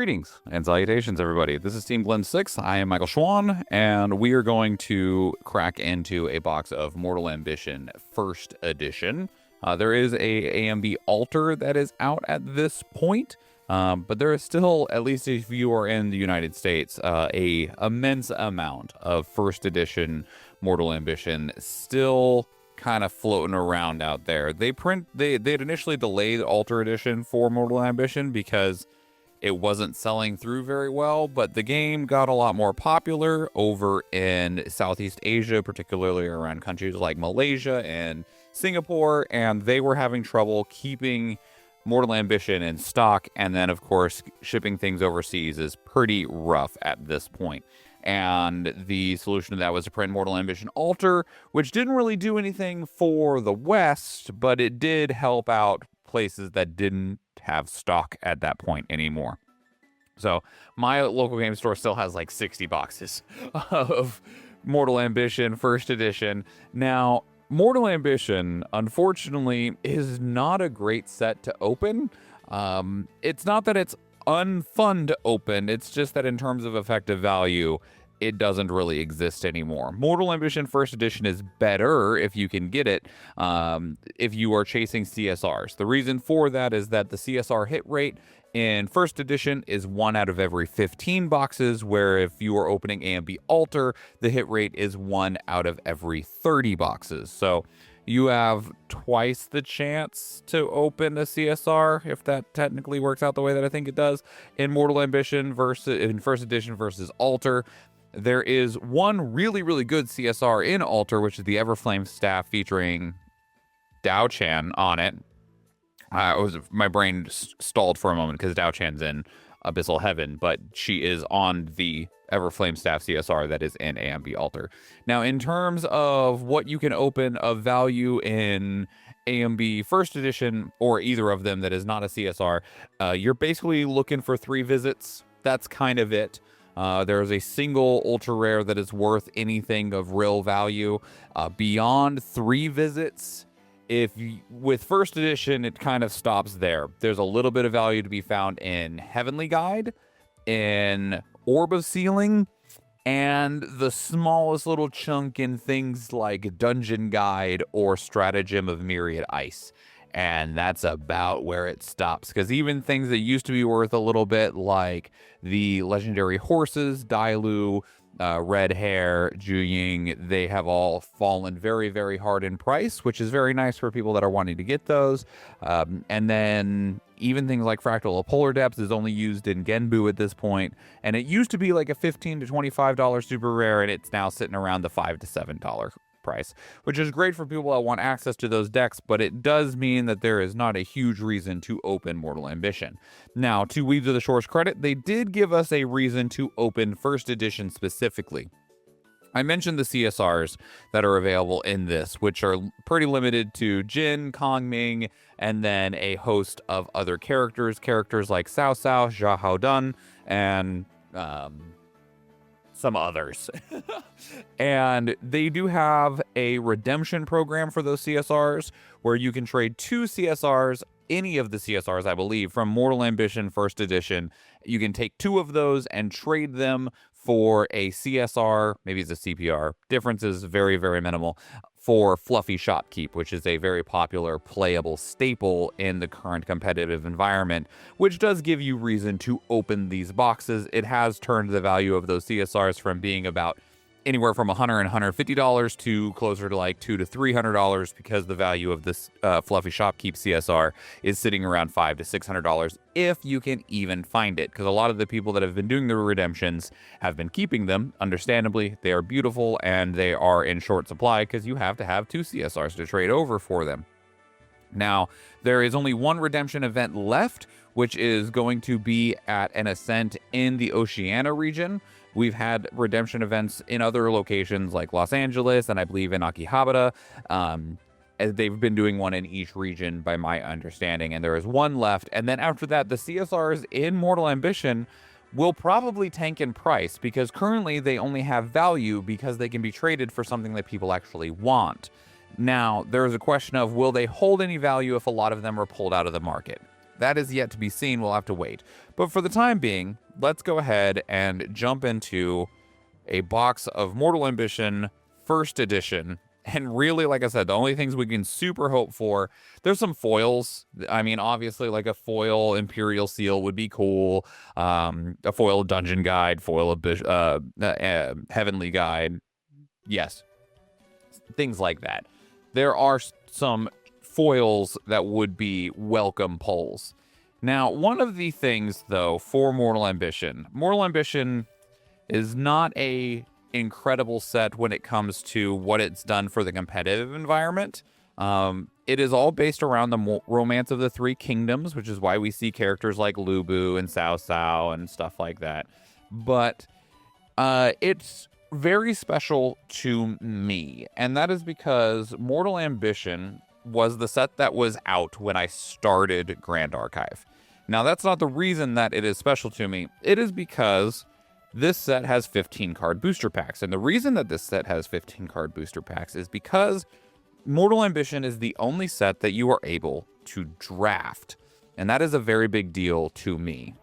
Greetings and salutations, everybody. This is Team Glen 6. I am Michael Schwahn, and we are going to crack into a box of Mortal Ambition First Edition. There is a AMB Alter that is out at this point, but there is still, at least if you are in the United States, a immense amount of First Edition Mortal Ambition still kind of floating around out there. They had initially delayed Alter Edition for Mortal Ambition because it wasn't selling through very well, but the game got a lot more popular over in Southeast Asia, particularly around countries like Malaysia and Singapore, and they were having trouble keeping Mortal Ambition in stock, and then, of course, shipping things overseas is pretty rough at this point. And the solution to that was to print Mortal Ambition Alter, which didn't really do anything for the West, but it did help out places that didn't have stock at that point anymore. So my local game store still has like 60 boxes of Mortal Ambition First Edition. Now, Mortal Ambition, unfortunately, is not a great set to open. It's not that it's unfun to open, it's just that in terms of effective value, it doesn't really exist anymore. Mortal Ambition First Edition is better if you can get it, if you are chasing CSRs. The reason for that is that the CSR hit rate in First Edition is 1 out of every 15 boxes, where if you are opening AMB Alter, the hit rate is 1 out of every 30 boxes. So you have twice the chance to open a CSR, if that technically works out the way that I think it does, in Mortal Ambition in First Edition versus Alter. There is one really, really good CSR in Alter, which is the Everflame staff featuring Dao Chan on it. My brain stalled for a moment because Dao Chan's in Abyssal Heaven, but she is on the Everflame staff CSR that is in AMB Alter. Now, in terms of what you can open of value in AMB First Edition, or either of them that is not a CSR, you're basically looking for 3 visits. That's kind of it. There's a single ultra rare that is worth anything of real value. Beyond 3 visits, with First Edition, it kind of stops there. There's a little bit of value to be found in Heavenly Guide, in Orb of Sealing, and the smallest little chunk in things like Dungeon Guide or Stratagem of Myriad Ice. And that's about where it stops, because even things that used to be worth a little bit, like the legendary horses, Dailu, Red Hair, Juying, they have all fallen very, very hard in price, which is very nice for people that are wanting to get those. And then even things like Fractal of Polar Depths is only used in Genbu at this point, and it used to be like a $15 to $25 super rare, and it's now sitting around the $5 to $7 price, which is great for people that want access to those decks, but it does mean that there is not a huge reason to open Mortal Ambition. Now, to Weebs of the Shore's credit, they did give us a reason to open First Edition specifically. I mentioned the CSRs that are available in this, which are pretty limited to Jin, Kongming, and then a host of other characters like Cao Cao, Zha Hao Dun, and some others. And they do have a redemption program for those CSRs where you can trade 2 CSRs, any of the CSRs, I believe, from Mortal Ambition First Edition. You can take 2 of those and trade them for a CSR, maybe it's a CPR. Difference is very, very minimal, for Fluffy Shopkeep, which is a very popular playable staple in the current competitive environment, which does give you reason to open these boxes. It has turned the value of those CSRs from being about anywhere from $100 and $150 to closer to like $200 to $300, because the value of this Fluffy Shopkeep CSR is sitting around $500 to $600 if you can even find it, because a lot of the people that have been doing the redemptions have been keeping them. Understandably, they are beautiful and they are in short supply because you have to have 2 CSRs to trade over for them. Now, there is only 1 redemption event left, which is going to be at an Ascent in the Oceania region. We've had redemption events in other locations like Los Angeles and I believe in Akihabara. As they've been doing one in each region by my understanding, and there is 1 left. And then after that, the CSRs in Mortal Ambition will probably tank in price, because currently they only have value because they can be traded for something that people actually want. Now, there's a question of, will they hold any value if a lot of them are pulled out of the market? That is yet to be seen. We'll have to wait. But for the time being, let's go ahead and jump into a box of Mortal Ambition First Edition. And really, like I said, the only things we can super hope for, there's some foils. I mean, obviously, like a foil Imperial Seal would be cool. A foil Dungeon Guide, foil Heavenly Guide. Yes. Things like that. There are some foils that would be welcome pulls. Now, one of the things, though, for Mortal Ambition is not a incredible set when it comes to what it's done for the competitive environment. It is all based around the Romance of the Three Kingdoms, which is why we see characters like Lubu and Cao Cao and stuff like that. But it's very special to me, and that is because Mortal Ambition was the set that was out when I started Grand Archive. Now, that's not the reason that it is special to me. It is because this set has 15 card booster packs. And the reason that this set has 15 card booster packs is because Mortal Ambition is the only set that you are able to draft. And that is a very big deal to me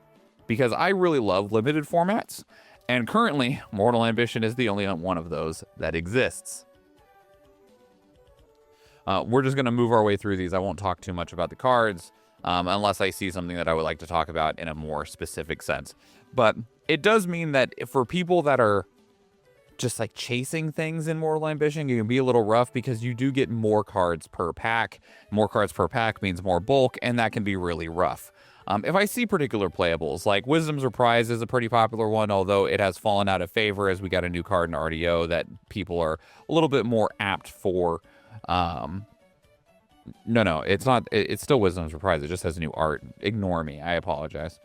because I really love limited formats. And currently, Mortal Ambition is the only one of those that exists. We're just going to move our way through these. I won't talk too much about the cards unless I see something that I would like to talk about in a more specific sense. But it does mean that for people that are just like chasing things in Mortal Ambition, you can be a little rough because you do get more cards per pack. More cards per pack means more bulk, and that can be really rough. If I see particular playables, like Wisdom's Reprise is a pretty popular one, although it has fallen out of favor as we got a new card in RDO that people are a little bit more apt for. No, it's not. It's still Wisdom's Reprise. It just has new art. Ignore me. I apologize.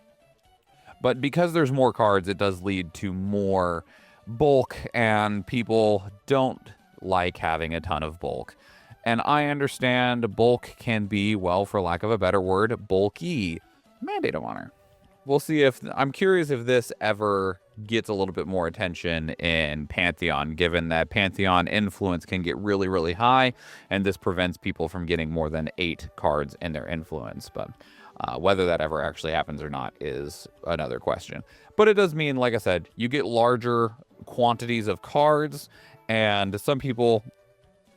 But because there's more cards, it does lead to more bulk, and people don't like having a ton of bulk. And I understand bulk can be, well, for lack of a better word, bulky. Mandate of Honor. We'll see if... I'm curious if this ever gets a little bit more attention in Pantheon, given that Pantheon influence can get really, really high, and this prevents people from getting more than 8 cards in their influence. But whether that ever actually happens or not is another question. But it does mean, like I said, you get larger quantities of cards, and some people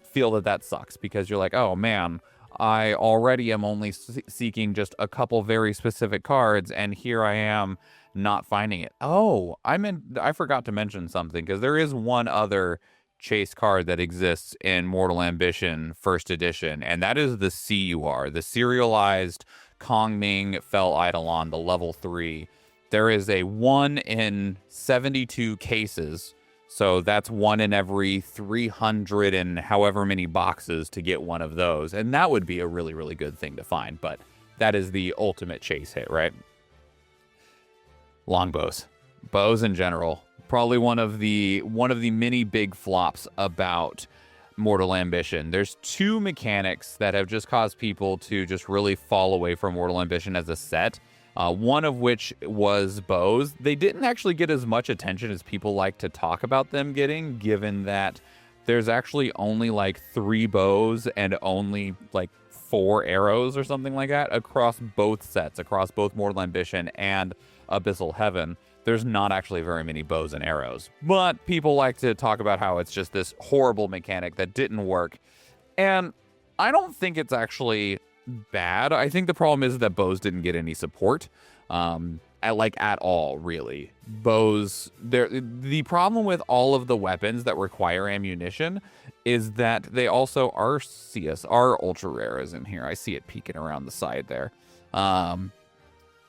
feel that that sucks because you're like, oh man, I already am only seeking just a couple very specific cards, and here I am not finding it. Oh, I forgot to mention something, because there is one other chase card that exists in Mortal Ambition First Edition, and that is the CUR, the Serialized Kongming Fel Eidolon, the level 3. There is a 1 in 72 cases. So that's 1 in every 300 and however many boxes to get one of those. And that would be a really, really good thing to find. But that is the ultimate chase hit, right? Longbows. Bows in general. Probably one of the many big flops about Mortal Ambition. There's 2 mechanics that have just caused people to just really fall away from Mortal Ambition as a set. One of which was bows. They didn't actually get as much attention as people like to talk about them getting, given that there's actually only like 3 bows and only like 4 arrows or something like that across both sets, across both Mortal Ambition and Abyssal Heaven. There's not actually very many bows and arrows, but people like to talk about how it's just this horrible mechanic that didn't work. And I don't think it's actually bad. I think the problem is that bows didn't get any support at all, really. Bows, the problem with all of the weapons that require ammunition is that they also are CSR ultra rares in here. I see it peeking around the side there.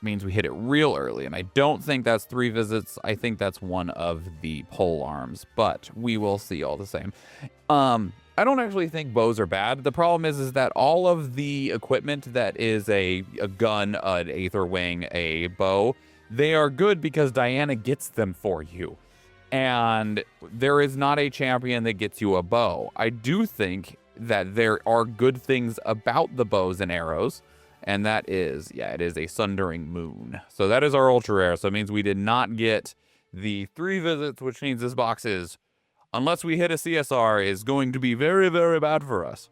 Means we hit it real early, and I don't think that's 3 visits. I think that's one of the pole arms, but we will see all the same. I don't actually think bows are bad. The problem is that all of the equipment that is a gun, an Aether Wing, a bow, they are good because Diana gets them for you. And there is not a champion that gets you a bow. I do think that there are good things about the bows and arrows, and that is, yeah, it is a Sundering Moon. So that is our ultra rare. So it means we did not get the 3 visits, which means this box is, unless we hit a CSR, is going to be very, very bad for us.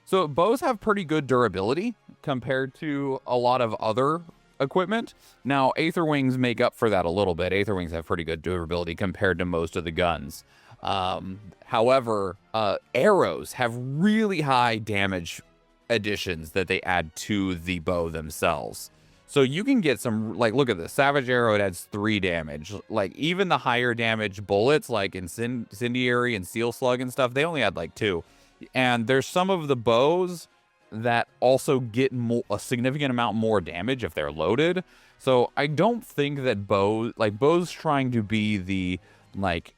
So bows have pretty good durability. compared to a lot of other equipment. Now, Aether Wings make up for that a little bit. Aether Wings have pretty good durability compared to most of the guns. However, arrows have really high damage additions that they add to the bow themselves. So you can get some, like, look at this. Savage Arrow, it adds 3 damage. Like, even the higher damage bullets, like Incendiary and Steel Slug and stuff, they only add, like, 2. And there's some of the bows that also get a significant amount more damage if they're loaded. So I don't think that bows trying to be the, like,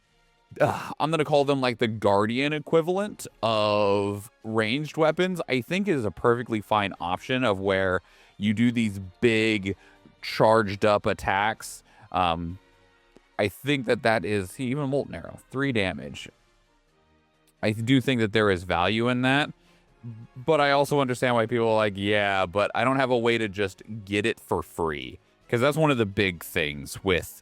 I'm going to call them like the Guardian equivalent of ranged weapons, I think is a perfectly fine option of where you do these big charged up attacks. I think that is, even Molten Arrow, 3 damage. I do think that there is value in that, but I also understand why people are like, yeah, but I don't have a way to just get it for free. Because that's one of the big things with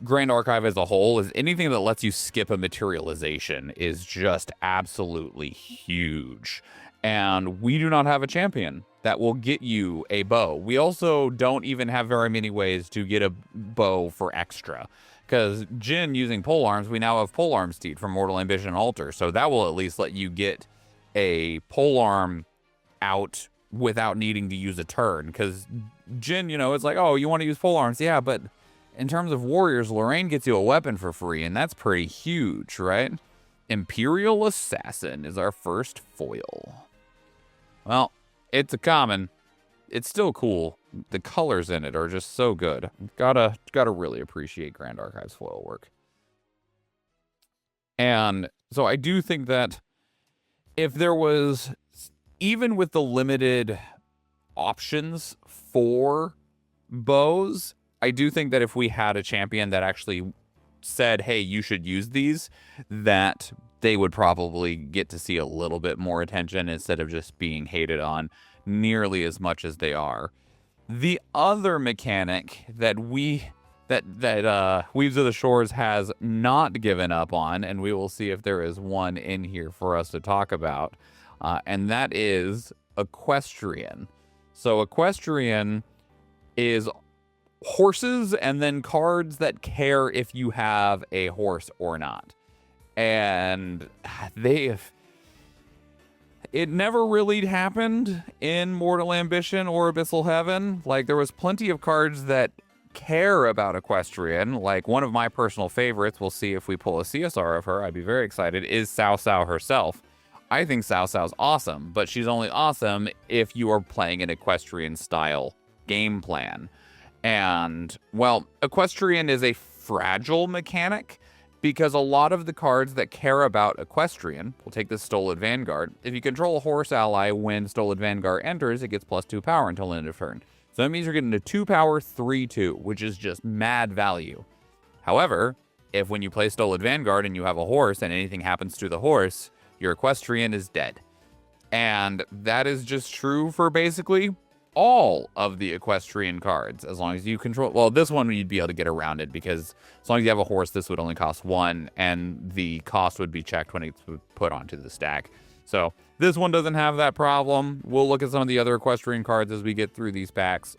Grand Archive as a whole, is anything that lets you skip a materialization is just absolutely huge. And we do not have a champion that will get you a bow. We also don't even have very many ways to get a bow for extra. Because Jin using polearms, we now have polearm Steed from Mortal Ambition Altar. So that will at least let you get a polearm out without needing to use a turn. Because Jin, you know, it's like, oh, you want to use polearms? Yeah, but in terms of warriors, Lorraine gets you a weapon for free, and that's pretty huge, right? Imperial Assassin is our first foil. Well, it's a common. It's still cool. The colors in it are just so good. Gotta really appreciate Grand Archive's foil work. And so I do think that if there was, even with the limited options for bows, I do think that if we had a champion that actually said, hey, you should use these, that they would probably get to see a little bit more attention instead of just being hated on nearly as much as they are. The other mechanic that Weebs of the Shores has not given up on, and we will see if there is one in here for us to talk about, and that is Equestrian. So Equestrian is horses and then cards that care if you have a horse or not. And it never really happened in Mortal Ambition or Abyssal Heaven. Like, there was plenty of cards that care about Equestrian. Like, one of my personal favorites, we'll see if we pull a CSR of her, I'd be very excited, is Cao Cao herself. I think Cao Cao's awesome, but she's only awesome if you are playing an Equestrian style game plan. And, well, Equestrian is a fragile mechanic because a lot of the cards that care about Equestrian, we'll take this Stolid Vanguard, if you control a horse ally when Stolid Vanguard enters, it gets +2 power until end of turn. So that means you're getting a 2 power, 3/2, which is just mad value. However, if when you play Stolid Vanguard and you have a horse and anything happens to the horse, your Equestrian is dead. And that is just true for basically all of the Equestrian cards, as long as you control. Well, this one you'd be able to get around it because as long as you have a horse, this would only cost 1, and the cost would be checked when it's put onto the stack. So this one doesn't have that problem. We'll look at some of the other Equestrian cards as we get through these packs.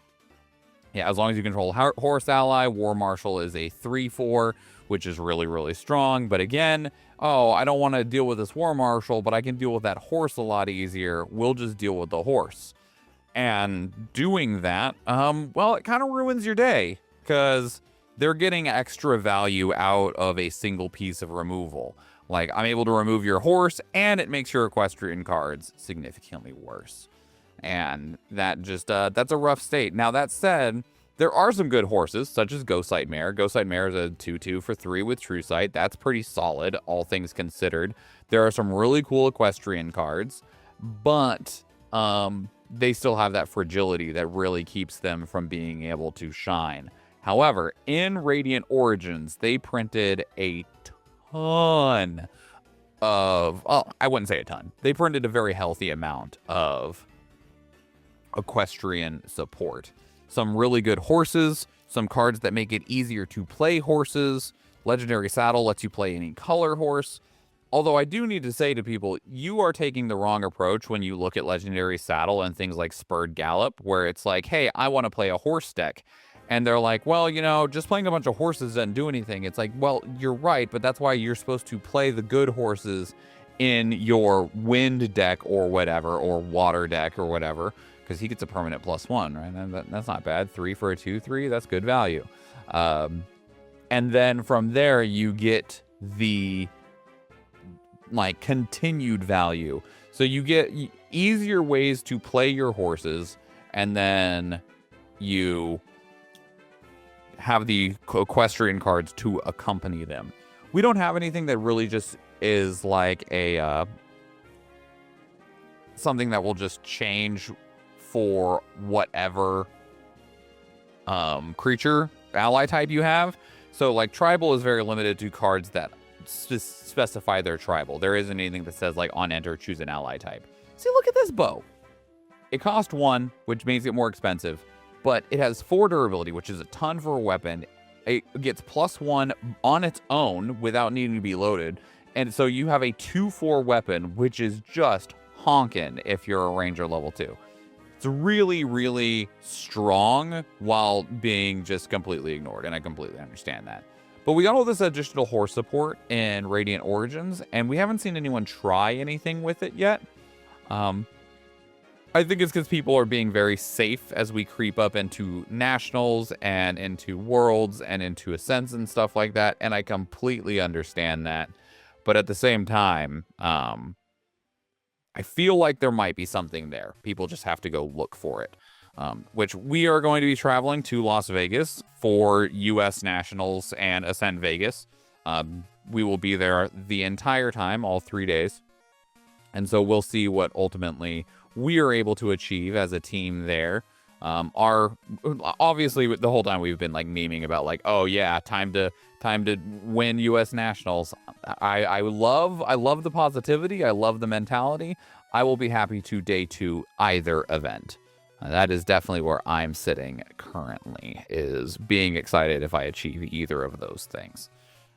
Yeah, as long as you control horse ally, War Marshal is a 3/4, which is really, really strong. But again, oh, I don't want to deal with this War Marshal, but I can deal with that horse a lot easier. We'll just deal with the horse. And doing that, well, it kind of ruins your day because they're getting extra value out of a single piece of removal. Like, I'm able to remove your horse, and it makes your Equestrian cards significantly worse. And that just, that's a rough state. Now, that said, there are some good horses, such as Ghostsight Mare. Ghostsight Mare is a 2/2 for 3 with True Sight. That's pretty solid, all things considered. There are some really cool Equestrian cards, but they still have that fragility that really keeps them from being able to shine. However, in Radiant Origins, they printed a ton of, well, I wouldn't say a ton. They printed a very healthy amount of Equestrian support. Some really good horses, some cards that make it easier to play horses. Legendary Saddle lets you play any color horse. Although I do need to say to people, you are taking the wrong approach when you look at Legendary Saddle and things like Spurred Gallop, where it's like, hey, I want to play a horse deck. And they're like, well, you know, just playing a bunch of horses doesn't do anything. It's like, well, you're right, but that's why you're supposed to play the good horses in your wind deck or whatever, or water deck or whatever, because he gets a permanent +1, right? And that's not bad. 3 for a 2/3, that's good value. And then from there, you get the like continued value. So you get easier ways to play your horses, and then you have the equestrian cards to accompany them. We don't have anything that really just is like a something that will just change for whatever creature ally type you have. So like tribal is very limited to cards that specify their tribal. There isn't anything that says like on enter choose an ally type. See, look at this bow. It costs 1, which makes it more expensive, but it has 4 durability, which is a ton for a weapon. It gets +1 on its own without needing to be loaded. And so you have a 2/4 weapon, which is just honkin' if you're a ranger level 2. It's really, really strong while being just completely ignored, and I completely understand that. But we got all this additional horse support in Radiant Origins, and we haven't seen anyone try anything with it yet. I think it's because people are being very safe as we creep up into Nationals and into Worlds and into Ascents and stuff like that, and I completely understand that. But at the same time, I feel like there might be something there. People just have to go look for it. Which we are going to be traveling to Las Vegas for U.S. Nationals and Ascent Vegas. We will be there the entire time, all 3 days. And so we'll see what ultimately we are able to achieve as a team there. Obviously the whole time we've been like memeing about like, oh yeah, time to win U.S. Nationals. I love the positivity. I love the mentality. I will be happy to day 2 either event. That is definitely where I'm sitting currently, is being excited if I achieve either of those things.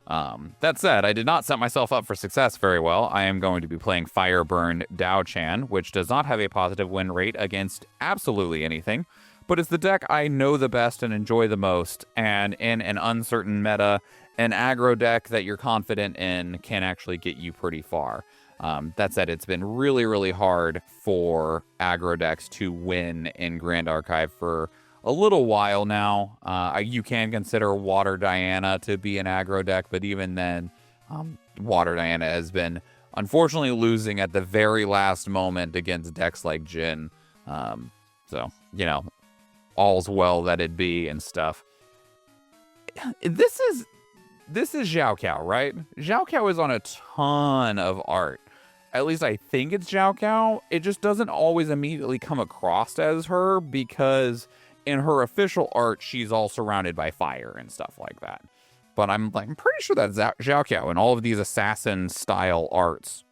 That said, I did not set myself up for success very well. I am going to be playing Fireburn Dao Chan, which does not have a positive win rate against absolutely anything, but it's the deck I know the best and enjoy the most, and in an uncertain meta, an aggro deck that you're confident in can actually get you pretty far. That said, it's been really, really hard for aggro decks to win in Grand Archive for a little while now. You can consider Water Diana to be an aggro deck, but even then, Water Diana has been unfortunately losing at the very last moment against decks like Jin. So, you know, all's well that it be and stuff. This is Xiao Cao, right? Xiao Cao is on a ton of art. At least I think it's Xiao Cao. It just doesn't always immediately come across as her, because in her official art, she's all surrounded by fire and stuff like that. But I'm pretty sure that's Xiao Cao in all of these assassin style arts.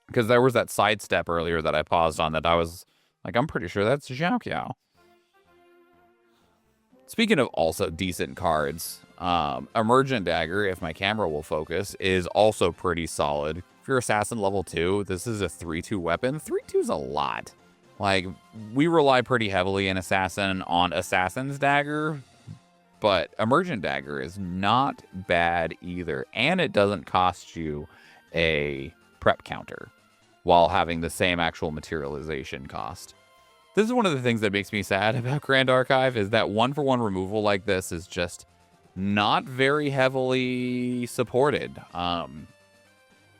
Because there was that sidestep earlier that I paused on that I was like, I'm pretty sure that's Xiao Cao. Speaking of also decent cards, Emergent Dagger, if my camera will focus, is also pretty solid. If you're Assassin level 2, this is a 3/2 weapon. 3/2 is a lot. Like, we rely pretty heavily in Assassin on Assassin's Dagger, but Emergent Dagger is not bad either. And it doesn't cost you a prep counter while having the same actual materialization cost. This is one of the things that makes me sad about Grand Archive, is that 1-for-1 removal like this is just not very heavily supported.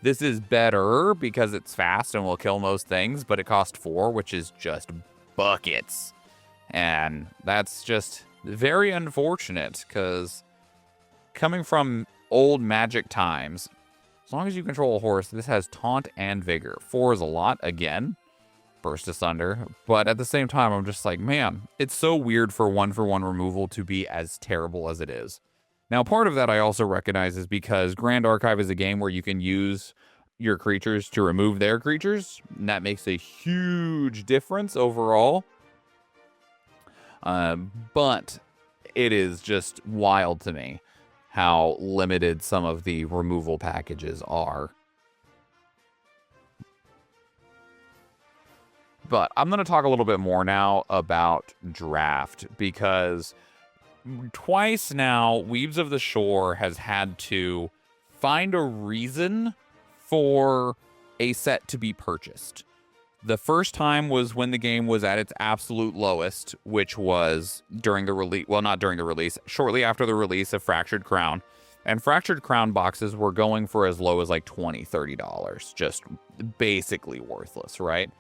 This is better because it's fast and will kill most things, but it costs 4, which is just buckets. And that's just very unfortunate, because coming from old Magic times, as long as you control a horse, this has Taunt and Vigor. 4 is a lot, again. Burst Asunder. But at the same time, I'm just like, man, it's so weird for 1-for-1 removal to be as terrible as it is. Now, part of that I also recognize is because Grand Archive is a game where you can use your creatures to remove their creatures, and that makes a huge difference overall. But it is just wild to me how limited some of the removal packages are. But I'm going to talk a little bit more now about draft, because twice now, Weebs of the Shore has had to find a reason for a set to be purchased. The first time was when the game was at its absolute lowest, which was during the release, well, not during the release, shortly after the release of Fractured Crown. And Fractured Crown boxes were going for as low as like $20, $30, just basically worthless, right?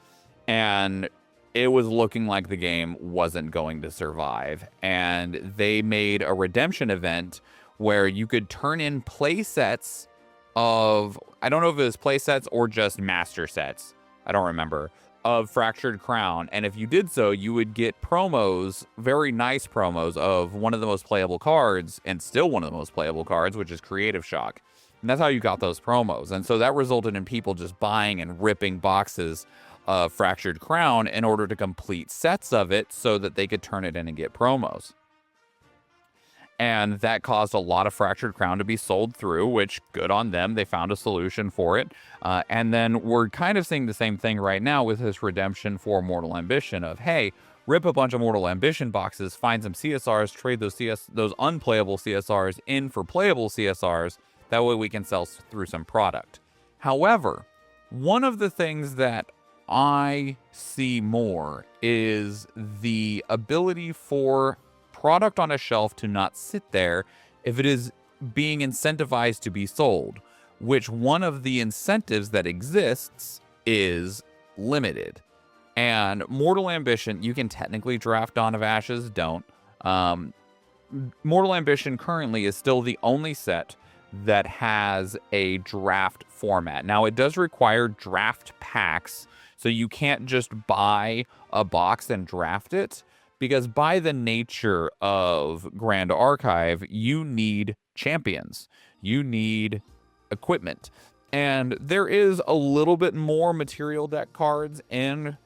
And it was looking like the game wasn't going to survive. And they made a redemption event where you could turn in play sets of, I don't know if it was play sets or just master sets, I don't remember, of Fractured Crown. And if you did so, you would get promos, very nice promos, of one of the most playable cards, and still one of the most playable cards, which is Creative Shock. And that's how you got those promos. And so that resulted in people just buying and ripping boxes of Fractured Crown in order to complete sets of it so that they could turn it in and get promos. And that caused a lot of Fractured Crown to be sold through, which, good on them. They found a solution for it. And then we're kind of seeing the same thing right now with this redemption for Mortal Ambition of, hey, rip a bunch of Mortal Ambition boxes, find some CSRs, trade those unplayable CSRs in for playable CSRs. That way we can sell through some product. However, one of the things that I see more is the ability for product on a shelf to not sit there if it is being incentivized to be sold, which one of the incentives that exists is limited. And Mortal Ambition, you can technically draft Dawn of Ashes, don't. Mortal Ambition currently is still the only set that has a draft format. Now, it does require draft packs, so you can't just buy a box and draft it, because by the nature of Grand Archive, you need champions. You need equipment. And there is a little bit more material deck cards in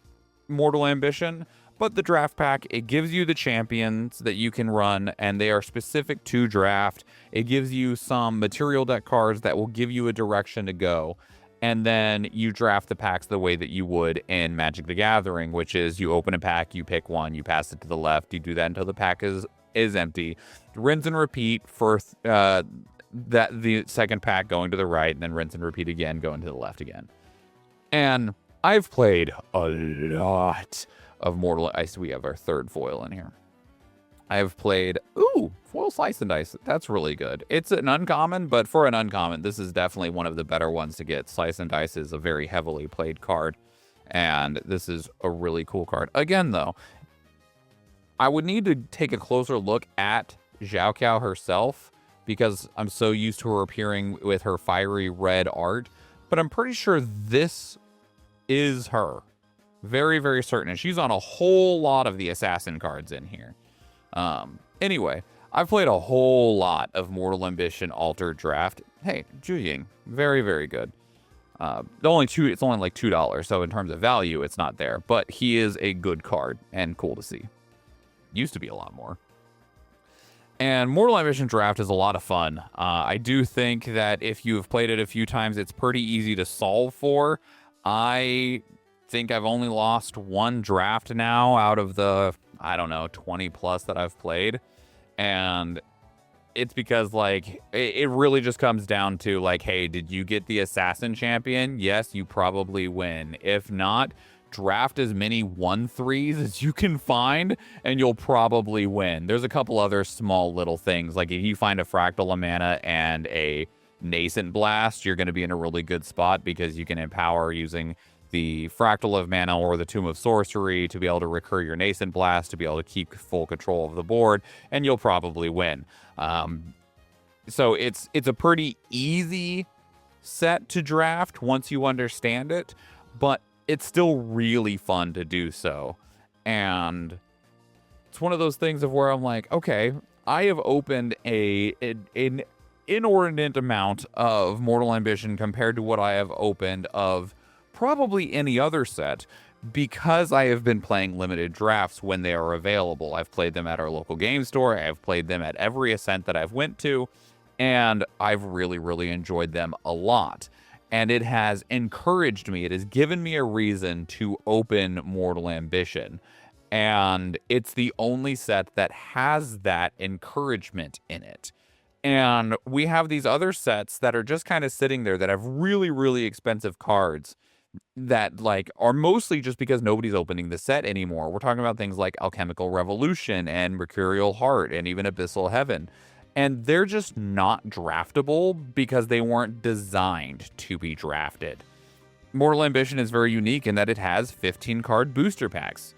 Mortal Ambition, but the draft pack, it gives you the champions that you can run, and they are specific to draft. It gives you some material deck cards that will give you a direction to go. And then you draft the packs the way that you would in Magic the Gathering, which is you open a pack, you pick one, you pass it to the left, you do that until the pack is empty. Rinse and repeat for the second pack going to the right, and then rinse and repeat again, going to the left again. And I've played a lot of Mortal... we have our third foil in here. I've played... Ooh, foil Slice and Dice. That's really good. It's an uncommon, but for an uncommon, this is definitely one of the better ones to get. Slice and Dice is a very heavily played card, and this is a really cool card. Again, though, I would need to take a closer look at Xiao Qiao herself, because I'm so used to her appearing with her fiery red art, but I'm pretty sure this is her. Very, very certain. And she's on a whole lot of the assassin cards in here. Anyway, I've played a whole lot of Mortal Ambition Altered Draft. Hey, Juying, very, very good. It's only like $2, so in terms of value, it's not there. But he is a good card and cool to see. Used to be a lot more. And Mortal Ambition Draft is a lot of fun. I do think that if you've played it a few times, it's pretty easy to solve for. I think I've only lost one draft now out of the, 20 plus that I've played. And it's because, like, it really just comes down to, like, hey, did you get the assassin champion? Yes, you probably win. If not, draft as many 1/3s as you can find, and you'll probably win. There's a couple other small little things. Like, if you find a Fractal of Mana and a Nascent Blast, you're going to be in a really good spot, because you can empower using the Fractal of Mana or the Tomb of Sorcery to be able to recur your Nascent Blast, to be able to keep full control of the board, and you'll probably win. So it's a pretty easy set to draft once you understand it, but it's still really fun to do so. And it's one of those things of where I'm like, okay, I have opened an inordinate amount of Mortal Ambition compared to what I have opened of probably any other set, because I have been playing limited drafts when they are available. I've played them at our local game store. I've played them at every Ascent that I've went to, and I've really, really enjoyed them a lot. and it has encouraged me. It has given me a reason to open Mortal Ambition. And it's the only set that has that encouragement in it. And we have these other sets that are just kind of sitting there that have really, really expensive cards that like are mostly just because nobody's opening the set anymore. We're talking about things like Alchemical Revolution and Mercurial Heart and even Abyssal Heaven. And they're just not draftable because they weren't designed to be drafted. Mortal Ambition is very unique in that it has 15 card booster packs.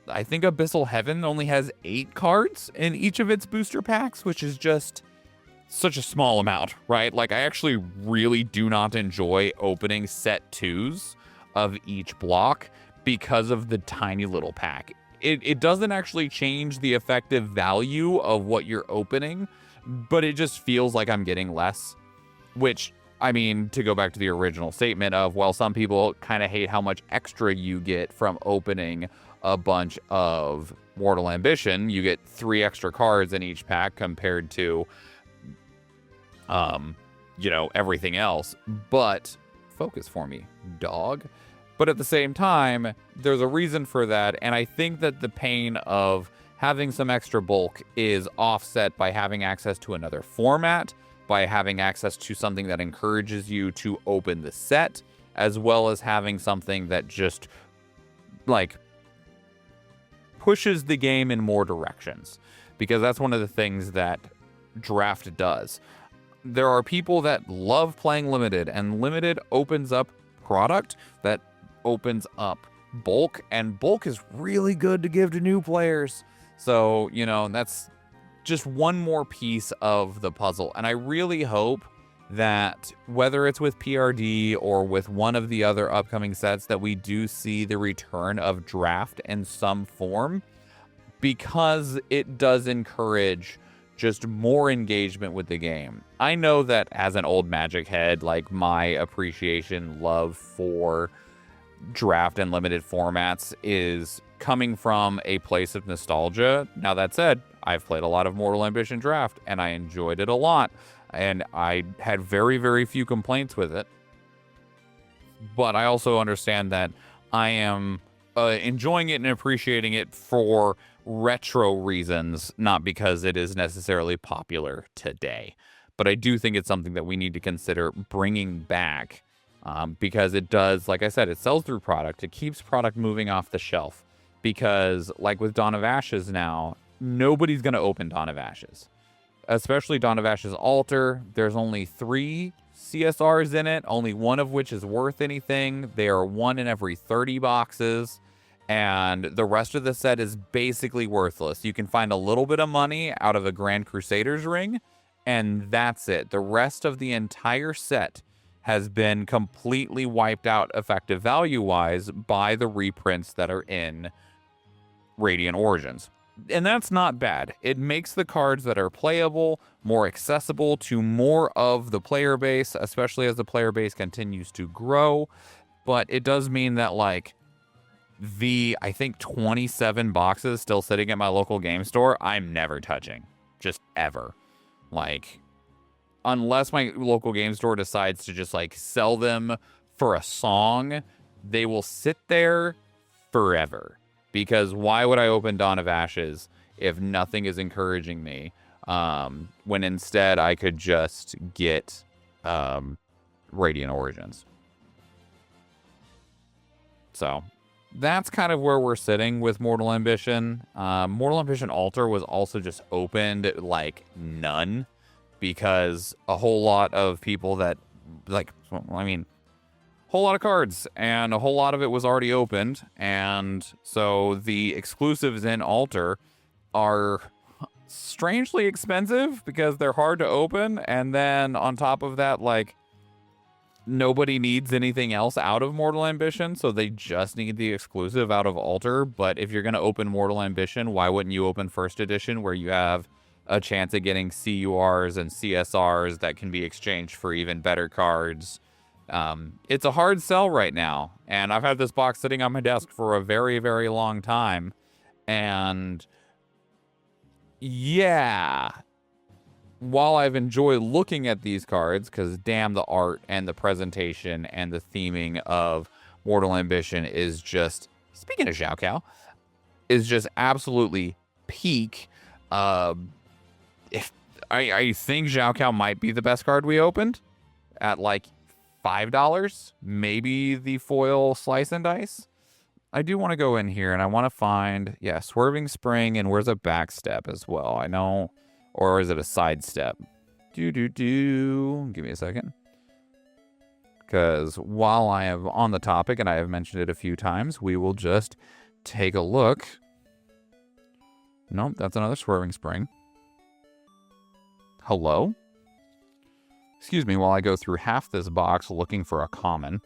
I think Abyssal Heaven only has 8 cards in each of its booster packs, which is just such a small amount, right? Like, I actually really do not enjoy opening set 2s of each block because of the tiny little pack. It doesn't actually change the effective value of what you're opening, but it just feels like I'm getting less, which, I mean, to go back to the original statement of, well, some people kind of hate how much extra you get from opening a bunch of Mortal Ambition. You get 3 extra cards in each pack compared to, you know, everything else. But focus for me, dog. But at the same time, there's a reason for that. And I think that the pain of having some extra bulk is offset by having access to another format, by having access to something that encourages you to open the set, as well as having something that just, like, pushes the game in more directions. Because that's one of the things that draft does. There are people that love playing limited, and limited opens up product that opens up bulk, and bulk is really good to give to new players. So, you know, that's just one more piece of the puzzle. And I really hope that whether it's with PRD or with one of the other upcoming sets, that we do see the return of draft in some form, because it does encourage just more engagement with the game. I know that as an old Magic head, like, my appreciation, love for draft and limited formats is coming from a place of nostalgia. Now, that said, I've played a lot of Mortal Ambition Draft, and I enjoyed it a lot, and I had very, very few complaints with it. But I also understand that I am enjoying it and appreciating it for retro reasons, not because it is necessarily popular today. But I do think it's something that we need to consider bringing back, because it does, like I said, it sells through product. It keeps product moving off the shelf. Because, like with Dawn of Ashes now, nobody's going to open Dawn of Ashes. Especially Dawn of Ashes Altar. There's only 3 CSRs in it, only one of which is worth anything. They are 1 in every 30 boxes. And the rest of the set is basically worthless. You can find a little bit of money out of a Grand Crusader's ring, and that's it. The rest of the entire set has been completely wiped out effective value-wise by the reprints that are in Radiant Origins. And that's not bad. It makes the cards that are playable more accessible to more of the player base, especially as the player base continues to grow. But it does mean that, like, I think 27 boxes still sitting at my local game store, I'm never touching. Just ever. Like, unless my local game store decides to just, like, sell them for a song, they will sit there forever. Because why would I open Dawn of Ashes if nothing is encouraging me, when instead I could just get Radiant Origins? So that's kind of where we're sitting with Mortal Ambition. Mortal Ambition Altar was also just opened like none, because a whole lot of people that, like, I mean, whole lot of cards, and a whole lot of it was already opened. And so the exclusives in Altar are strangely expensive because they're hard to open. And then on top of that, like, nobody needs anything else out of Mortal Ambition, so they just need the exclusive out of Altar. But if you're going to open Mortal Ambition, why wouldn't you open First Edition, where you have a chance of getting CURs and CSRs that can be exchanged for even better cards? It's a hard sell right now, and I've had this box sitting on my desk for a very, very long time, and yeah, while I've enjoyed looking at these cards, because damn, the art and the presentation and the theming of Mortal Ambition is just, speaking of Xiao Kao, is just absolutely peak. If I think Xiao Kao might be the best card we opened at like $5, maybe the foil Slice and Dice. I do want to go in here and I want to find, yeah, Swerving Spring, and where's a backstep as well? I know, or is it a sidestep? Give me a second. Because while I am on the topic, and I have mentioned it a few times, we will just take a look. Nope, that's another Swerving Spring. Hello? Excuse me while I go through half this box looking for a common.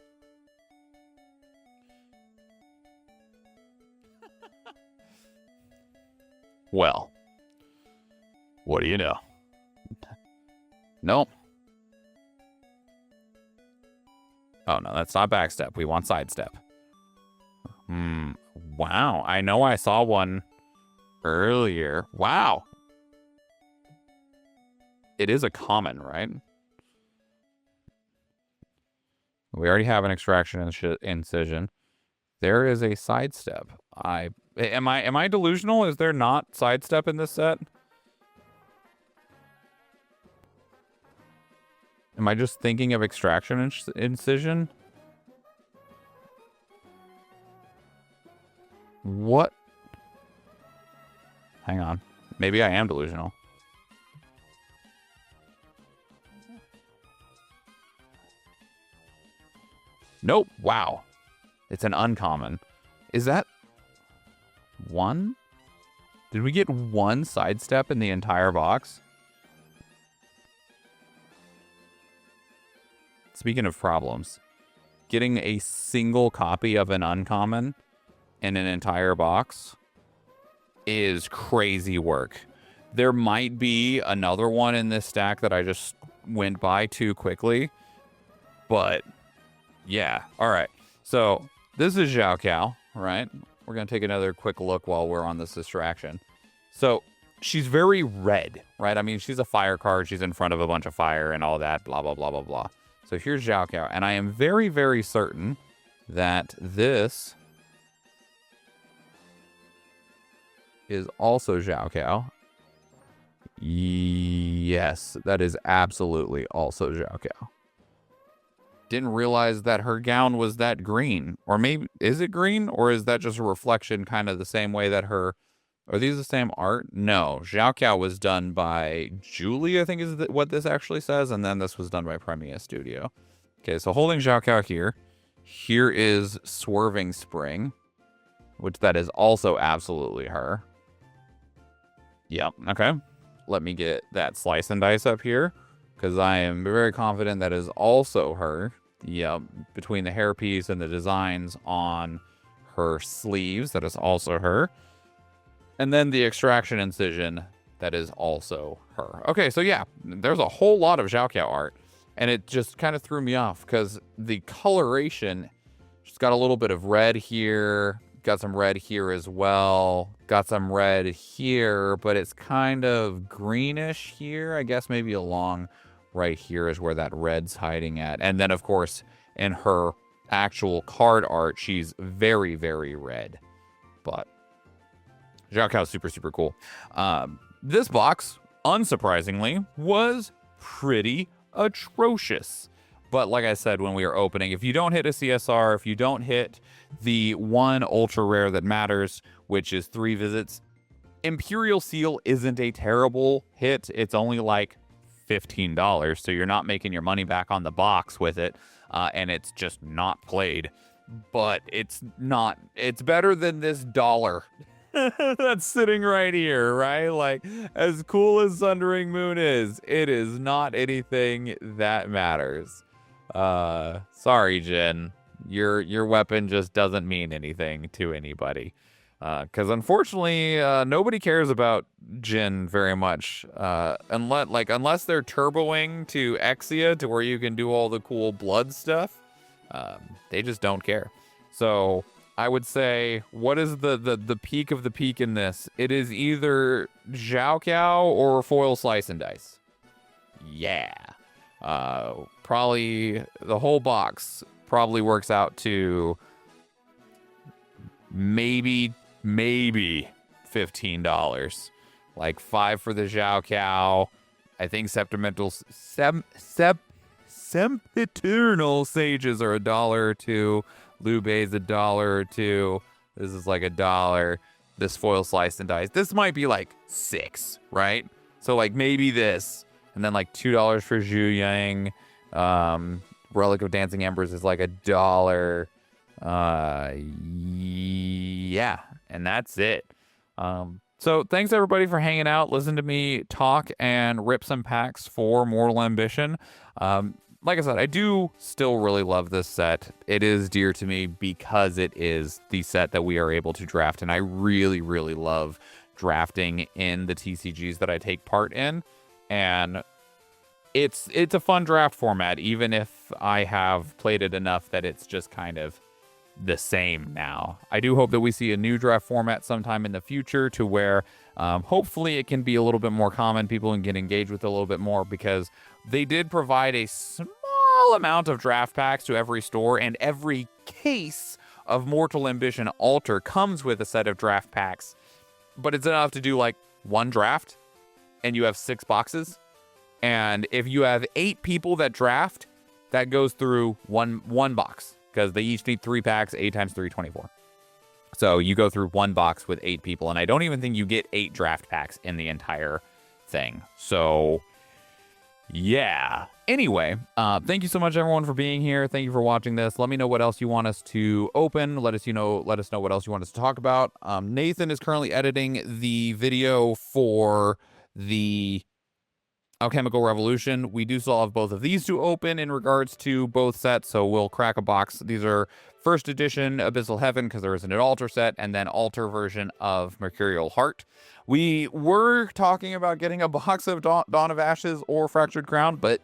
Well, what do you know? Nope. Oh, no, that's not backstep. We want sidestep. Wow. I know I saw one earlier. Wow. It is a common, right? We already have an extraction incision. There is a sidestep. Am I delusional? Is there not sidestep in this set? Am I just thinking of extraction incision? What? Hang on. Maybe I am delusional. Nope. Wow. It's an uncommon. Is that one? Did we get one sidestep in the entire box? Speaking of problems, getting a single copy of an uncommon in an entire box is crazy work. There might be another one in this stack that I just went by too quickly, but yeah. All right. So this is Xiao Kao, right? We're going to take another quick look while we're on this distraction. So she's very red, right? I mean, she's a fire card. She's in front of a bunch of fire and all that, blah, blah, blah, blah, blah. So here's Xiao Kao. And I am very, very certain that this is also Xiao Kao. Yes, that is absolutely also Xiao Kao. Didn't realize that her gown was that green. Or maybe, is it green? Or is that just a reflection kind of the same way that her... Are these the same art? No. Xiao Kao was done by Julie, I think is what this actually says. And then this was done by Premiere Studio. Okay, so holding Xiao Kao here. Here is Swerving Spring, which that is also absolutely her. Yep, okay. Let me get that Slice and Dice up here, because I am very confident that is also her. Yep, between the hairpiece and the designs on her sleeves, that is also her. And then the extraction incision, that is also her. Okay, so yeah, there's a whole lot of Xiao Kao art, and it just kind of threw me off, because the coloration, she's got a little bit of red here, got some red here as well, got some red here, but it's kind of greenish here. I guess maybe along right here is where that red's hiding at. And then, of course, in her actual card art, she's very, very red. But Xiao Kao is super, super cool. This box, unsurprisingly, was pretty atrocious. But like I said when we were opening, if you don't hit a CSR, if you don't hit the one ultra rare that matters, which is 3 visits, Imperial Seal isn't a terrible hit. It's only like $15, so you're not making your money back on the box with it, and it's just not played. But it's better than this dollar that's sitting right here, right? Like, as cool as Sundering Moon is, it is not anything that matters. Sorry, Jin. Your weapon just doesn't mean anything to anybody. Because unfortunately, nobody cares about Jin very much. Unless they're turboing to Exia to where you can do all the cool blood stuff. They just don't care. So I would say, what is the peak of the peak in this? It is either Xiao Kao or foil Slice and Dice. yeah. Probably the whole box probably works out to maybe $15. Like $5 for the Zhao Cow. I think Sempiternal Sages are $1 or $2. Lube's $1 or $2. This is like $1. This foil slice and dice. This might be like $6, right? So like maybe this, and then like $2 for Zhu Yang. Relic of Dancing Embers is like $1. Yeah, and that's it. So thanks everybody for hanging out. Listen to me talk and rip some packs for Mortal Ambition. Like I said, I do still really love this set. It is dear to me because it is the set that we are able to draft, and I really, really love drafting in the TCGs that I take part in. And it's a fun draft format, even if I have played it enough that it's just kind of the same now. I do hope that we see a new draft format sometime in the future to where hopefully it can be a little bit more common. People can get engaged with it a little bit more, because they did provide a small amount of draft packs to every store, and every case of Mortal Ambition Alter comes with a set of draft packs. But it's enough to do like one draft, and you have 6 boxes. And if you have 8 people that draft, that goes through one box, because they each need 3 packs. 8 times 3, 24. So you go through one box with 8 people, and I don't even think you get 8 draft packs in the entire thing. So yeah. Anyway, thank you so much everyone for being here. Thank you for watching this. Let me know what else you want us to open. Let us know what else you want us to talk about. Nathan is currently editing the video for the Alchemical Revolution. We do still have both of these to open in regards to both sets, so we'll crack a box. These are first edition Abyssal Heaven, because there isn't an altar set, and then altar version of Mercurial Heart. We were talking about getting a box of Dawn of Ashes or Fractured Crown, but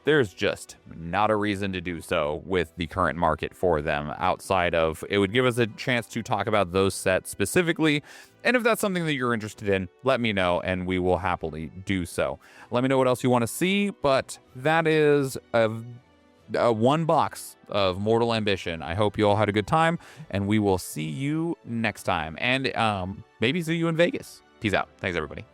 there's just not a reason to do so with the current market for them, outside of it would give us a chance to talk about those sets specifically. And if that's something that you're interested in, let me know and we will happily do so. Let me know what else you want to see, but that is a one box of Mortal Ambition. I hope you all had a good time, and we will see you next time, and maybe see you in Vegas. Peace out. Thanks everybody.